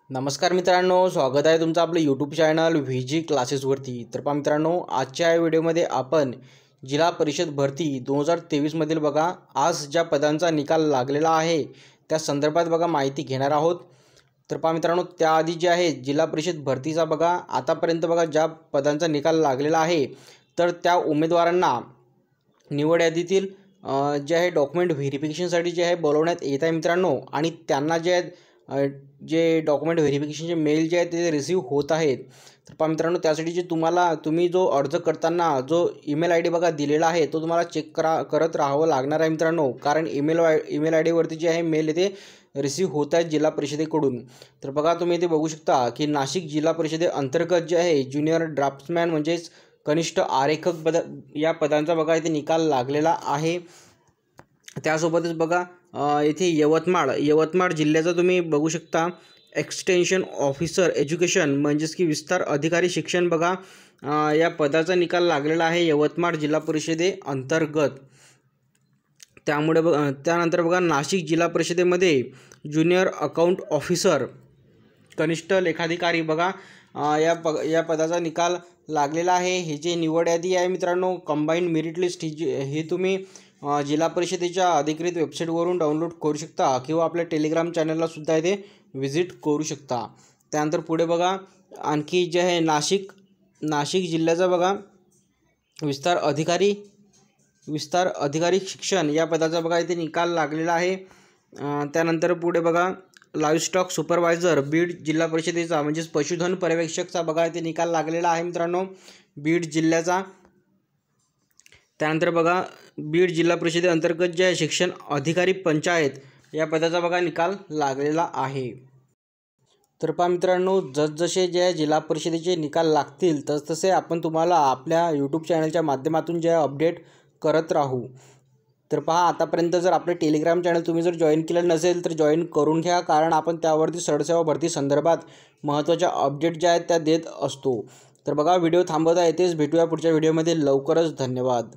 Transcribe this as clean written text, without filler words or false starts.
नमस्कार मित्रांनो, स्वागत आहे तुमचं आपलं यूट्यूब चॅनल व्ही क्लासेसवरती। तर पहा मित्रांनो, आजच्या या व्हिडिओमध्ये आपण जिल्हा परिषद भरती 2023 मधील बघा आज ज्या पदांचा निकाल लागलेला आहे त्या संदर्भात बघा माहिती घेणार आहोत। तर पहा मित्रांनो, त्याआधी जे आहे जिल्हा परिषद भरतीचा बघा आतापर्यंत बघा ज्या पदांचा निकाल लागलेला आहे तर त्या उमेदवारांना निवड यादीतील जे आहे डॉक्युमेंट व्हेरिफिकेशनसाठी जे आहे बोलवण्यात येत आहे मित्रांनो। आणि त्यांना जे डॉक्युमेंट व्हेरिफिकेशनचे मेल जे आहेत ते रिसीव होत आहेत। तर पहा मित्रांनो, त्यासाठी जे तुम्ही जो अर्ज करताना जो ईमेल आय डी बघा दिलेला आहे तो तुम्हाला चेक करत राहावं लागणार आहे मित्रांनो, कारण ईमेल आय डीवरती जे आहे मेल येथे रिसीव होत आहेत जिल्हा परिषदेकडून। तर बघा तुम्ही इथे बघू शकता की नाशिक जिल्हा परिषदेअंतर्गत जे आहे ज्युनियर ड्राफ्ट्समॅन म्हणजेच कनिष्ठ आरेखक या पदांचा बघा इथे निकाल लागलेला आहे। त्यासोबतच बघा इथे यवतमाळ जिल्ह्याचा तुम्ही बघू शकता एक्सटेन्शन ऑफिसर एज्युकेशन म्हणजेच की विस्तार अधिकारी शिक्षण बघा या पदाचा निकाल लागलेला आहे यवतमाळ जिल्हा परिषदेअंतर्गत। त्यानंतर बघा नाशिक जिल्हा परिषदेमध्ये ज्युनियर अकाउंट ऑफिसर कनिष्ठ लेखाधिकारी बघा या पदाचा निकाल लागलेला आहे। हे जे निवड यादी आहे मित्रांनो कंबाईंड मेरिट लिस्ट ही तुम्ही जिल्हा परिषदेच्या अधिकृत वेबसाईटवरून डाउनलोड करू शकता किंवा आपल्या टेलिग्राम चॅनलला सुद्धा इथे व्हिजिट करू शकता। त्यानंतर पुढे बघा आणखी जे आहे नाशिक जिल्ह्याचा बघा विस्तार अधिकारी शिक्षण या पदाचा बघा इथे निकाल लागलेला आहे। त्यानंतर पुढे बघा लाईव्हस्टॉक सुपरवायझर बीड जिल्हा परिषदेचा म्हणजेच पशुधन पर्यवेक्षकचा बघा इथे निकाल लागलेला आहे मित्रांनो बीड जिल्ह्याचा। त्यानंतर बघा बीड जिल्हा परिषदेअंतर्गत जे शिक्षण अधिकारी पंचायत या पदाचा बघा निकाल लागलेला आहे। तर पहा मित्रांनो, जसजसे जे जिल्हा परिषदेचे निकाल लागतील तसतसे आपण तुम्हाला आपल्या यूट्यूब चॅनलच्या माध्यमातून जे अपडेट करत राहू। तर पहा आतापर्यंत जर आपले टेलिग्राम चॅनल तुम्ही जर जॉईन केलं नसेल तर जॉईन करून घ्या, कारण आपण त्यावरती सरसेवा भरती संदर्भात महत्त्वाच्या अपडेट ज्या आहेत त्या देत असतो। तर बघा व्हिडिओ थांबवता येतेच, भेटूया पुढच्या व्हिडिओमध्ये लवकरच। धन्यवाद।